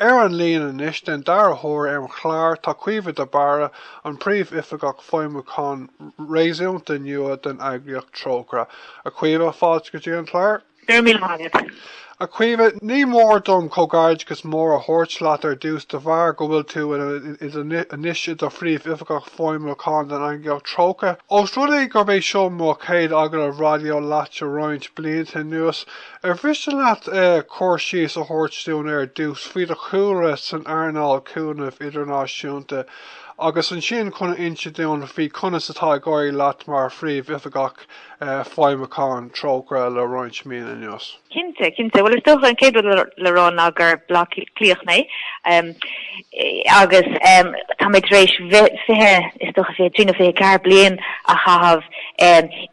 an líon inis den darthóir chláir tá Caoimhe de Barra an Príomhoifigeach Feidhmiuchán réasúnta nua den eagraíocht Trócaire. A Caoimhe fáilte go dtí an chláir? A Caoimhe ní mór dom cógáid gus mór a thuirt leat ar dús de bhar go bhfuil tú is inisiad do Príomhoifigeach Feidhmiuchán den eagraíocht Trócaire. Os rudaí gur béh seo mó céad agad a Raidió leat a roinnt blianta nuas, bhris leat cóir síos a thuirtún ar dús faoi a chúra san airnáil cúnamh idirnáisiúnta, agus an sin chuna inseadún fhí conas atá gáirí leat mar Príomhoifigeach Feidhmiuchán Trócaire le roinnt mína nuas. Cínte, well is toch an céad le rán agur blach clíochna agus tá méid rééis fithe is toch a fé trína fé cear bliain a chahabh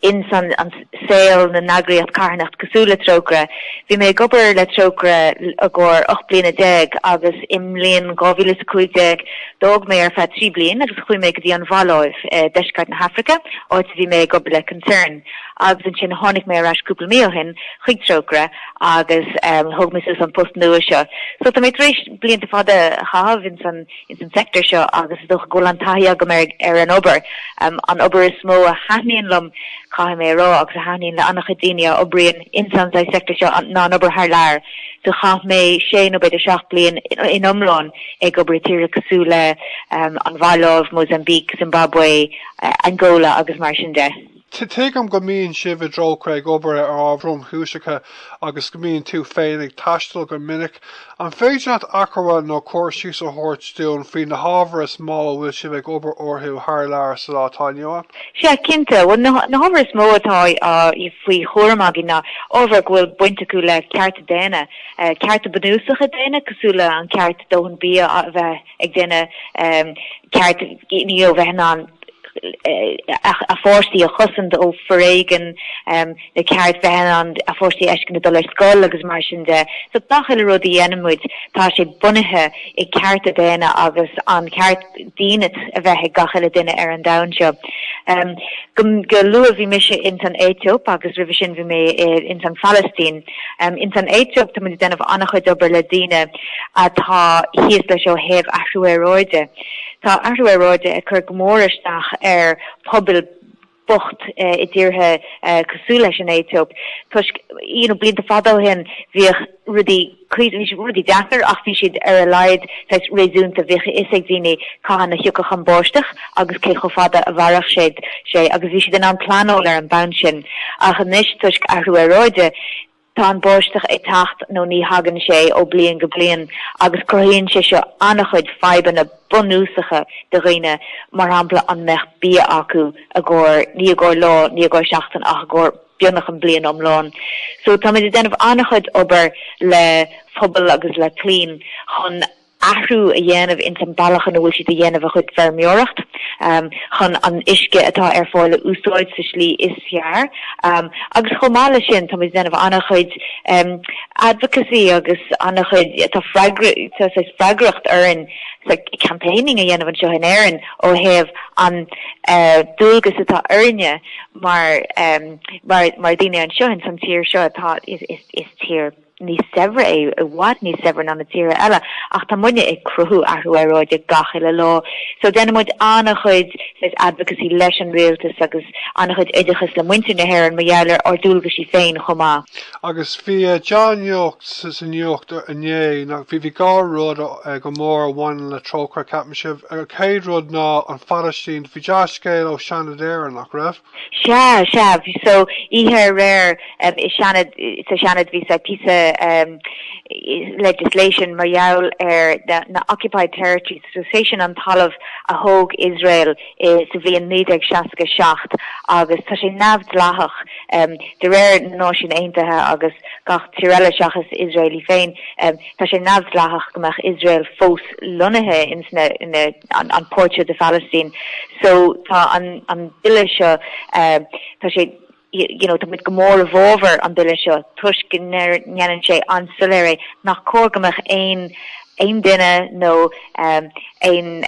in san an saoil na eagraíocht Cairneacht cosúla Trócaire. Bhí mé gobar le Trócaire a gcóir 8 bliana 10 agus im líon 2015 dóg mé ar feadh 3 bliain agus chuí mé go dtí an bhaláimh deisceart na Hafraice áit bhí mé gobar le concern. Agus an sin tháinig mé ar cúpla míl hin chuig Trócaire agus thug mé an post nua seo. So tá méid rééis blianta fada chahabh in san sector seo agus dúcha go an taithí agam ar an obair. An obair is mó a haithníonn lom caithim mé rá agus a haithníonn le annach daoine a obaíonn in san sector seo ná an obair thar lear. So chaith mé sé nó beidir 7 bliain in Omláin ag obair tíre cosú le an bhaláimh Mozambique, Zimbabwe, Angola agus mar sin de. Take am go mín sibh Trócaire obair ar ábhrom húiseacha agus go mín tú féin ag taistil go minic. An féidir acra nó cóirsíos a thuirtún faoi na hábhar is mó bhfuil sibh ag obair orthú thar lear sa látáineo? Se cinnte, bhfuil na hábhar is mó atá faoi chóramagí ná ábhar bhfuil buinte acu le cearta déine, cearta banúsacha déine cosúla an cearta dóhan bí a bheith ag déine cearta nío bheith an a fórsaí a chusand ó forréigen na ceart bhean a fórsaí eiscin na dul scoil agus mar sin de. So dachil rudí enmuid tá sé bunithe i cearta déine agus an ceart dínet a bheith gachil duine ar an dain seo. Go luath bhí mise in san Éitióp agus rih sin bhí mé in san Palestine. In san Éitióp tá mu denmh annach chuid obair le daine atá híos le seo héamh ahrúéróide. Tá ahrúéróide a chur gomóristeach ar pobil bocht I ddíorthe cosú leis an Éitióp. Tus blianta fadó hin bhíoh rudí deachar ach bhí siad ar a leid réúnta bhíocha is ag daoine caihan na hiúcach an bóisteach agus cé cho fada a bharach sé agus bhí siad in an plánóil ar an ban sin ach anis tus ahrúéróide tá an bóisteach ag tacht nó ní hagan sé ó blian go blian agus croíonn sé seo annach chuid feiban na bunúsacha de riine mar hampla an mecht bí acu a gcóir ní a gcóir lá ní a gcóir seachtain ach a gcóir beannach an blian omláin. So tá muid denmh annach chuid obair le phobal agus le clín chun ahrú a dhéanamh in san bailachan bhfuil siad a dhéanamh a chud feirmiúireacht chun an isce atá ar fáile úsáid sa slí is fear agus chomála sin tá muid denmh annach chuid advocacy agus annach chuid tá freigracht aran campaigning a dhéanamh an seo in éireann ó héamh an dúlgus atá airne mar daine an seo in san tír seo atá is tír ní sevre é wat ní sevre an na tíre eile ach tá muine ag cruthú ahrúéróide gachil le lá. So denna muid annach chuid advocacy leis an réaltas agus annach chuid idechas le muinte na hhéir an mahealir ar dúlgus sí féin chomá. Agus bhí Johnneocht san neocht ané nach bhí gá rud go mór bhain le Trócaire capim sibh ar céad rud ná an Palestine bhí deascéil ó Seanad nach raibh? Se, so ihe réir is Seanad bhí sa písa legislation marall na occupied territories so sin an talamh a hoog Israel sa bhíon 1967 agus tá sé nabhdlachach de réir nó sin aontaithe agus gach tíreile seachas Israeli féin tá sé nabhdlachach gomach Israel fós lonathe in an Pórte de Palestine so tá an bille seo tá sé tá mit gomór bhóver an bille seo tuiscin neanan sé an sulére nach cógamach ein duine nó ein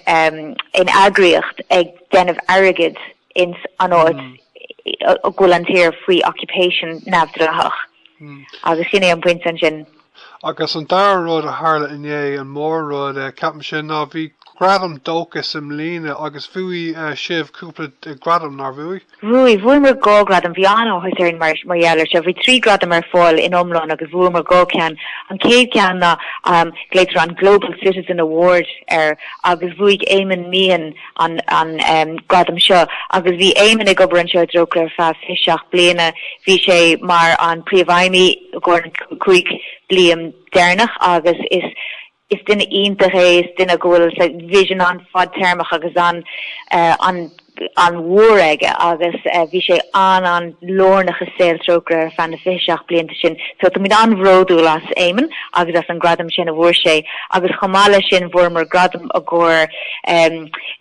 eagraíocht ag denmh airgid in anois a gúil an tír free occupation nabhdlachach agus sin é an buint an sin. agus an dar rud a hála inné an mór rud ceapan sin ná bhí gradam dóchas im líne agus bhuaí sibh cúpla gradam nar bhuaí? Bhuaí mar gá gradam bhí an áthas ar mar dhealar se bhí 3 gradam ar fáil in Omlán agus bhuaí mar gá cean an céad cean na gléitar an Global Citizen Award agus bhuaigh éimean míon an gradam seo agus bhí éimean ag obair an seo Trócaire fa fiseach bliana bhí sé mar an Príomhoifigeach gcóir 5 bliam déarnach agus is dinne iontaché is dinne gohfuil vision an fad termach agus an mhuar aige agus bhí sé an lornach a saoil Trócaire fan na fiseach blianta sin so tá míid an bhródú las éimean agus as an gradam sin a bhuair sé agus chomála sin bhuair mar gradam a gcóir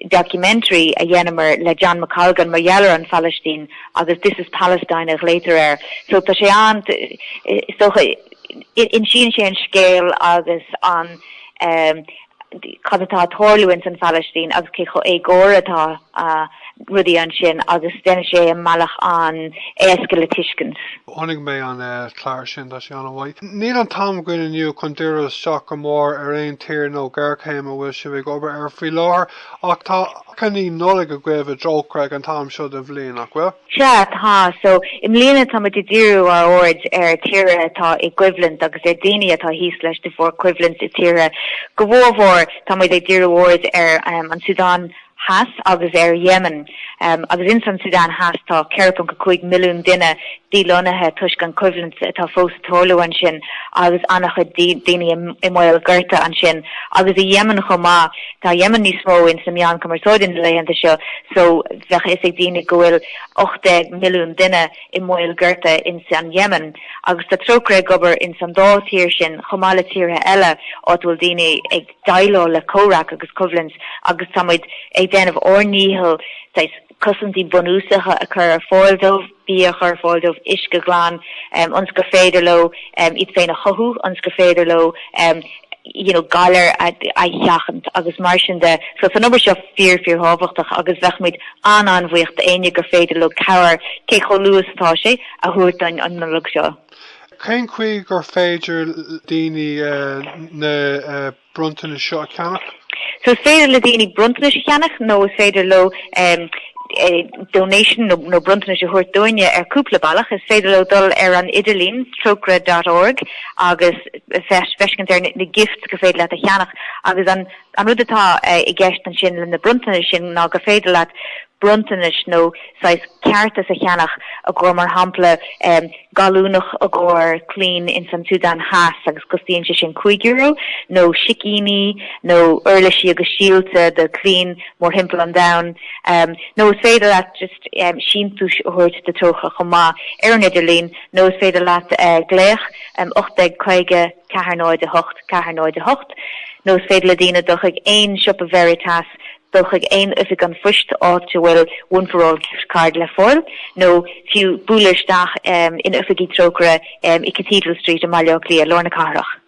documentary a dhéanamar le John McColgan mar dhealar an Palestine agus This is Palestine as later so tá sé an so in sin sé an scéal agus an cadtá tórluins an Palestine agus cé cho ggóratá rudí an sin agus déine sé an malach an éasca le tuiscint. Honnig mé an chláir sin tá sé an bhaid. Níl an tam goine nniu chun dúras seach go mór ar aon tír nó gghearchéim a bhfuil si bh obair ar faoi láthir ach tá caní Nollaig a gcuibh a Trócaire an tam seo de bhliain ach bhfuil? Se tá so im líana tá de díú a ord ar tíre atá equivalent agus ar daine atá híos leis de for equivalent i tíre go bhór tá ag díú ord ar an Sudan has agus ar Yemen agus in San Sudan has tá 4.5 milliún duine dílonathe tuisc an equivalent atá fós tóla an sin agus annacha daine i mbail gurta an sin agus i Yemen chomá tá Yemen níos mó in sa meán cumarsáidin le leianta seo so bheith is ag daine gohfuil 8 milliún duine i mbail gurta in San Yemen agus tá Trócaire gobar in san dá tír sin chomála tíre eile áhfuil daine ag dailó le córach agus equivalent agus táid ag déanamh orníhil cosintí bonúsacha a chur ar fáildómh bí a chur fáildómh isce glán ons go féidir lo iad féin a chothú ons go féidir lo galar a cheachant agus mar sin de so san obair seo fear hábhachtach agus bheithmid anhuiocht aine gur féidir lo cabhar cé cho luastá sé a thuairt an Nollaig seo. Cén chuig gur féidir daoine na Bochtaineacht seo a cheannach? So féidir le daoine Bochtaineacht a cheannach nó is féidir lo donation no Bochtaineacht a thuairt doine ar cúpla bailach is féidir le dul ar an idirlín trócaire.org agus feiscint ar na gift go féidir le a cheannach agus an rud atá i gceist an sin le na Bochtaineacht sin ná go féidir le Bochtaineacht nó ceartas a cheannach a gcóir mar hampla galúnach a gcóir clean in San Sudan has agus costíonn sé sin €5 nó sicíní nó urlaisí agus síolte de clean mór himpla an down nó is féidir leat just síntúis thuirt de trocha chomá ar an idirlín nó is féidir leat gléach 8 cearnáid a hocht nó is féidir le dína dochaigh aon siop a veritas dochaigh aon ufig an fuist áte bhfuil one for all gift card le fáil nó fiú búlaisteach in ufigí Trócaire i Cathedral Street a Maileach Lí a Lorna Carach.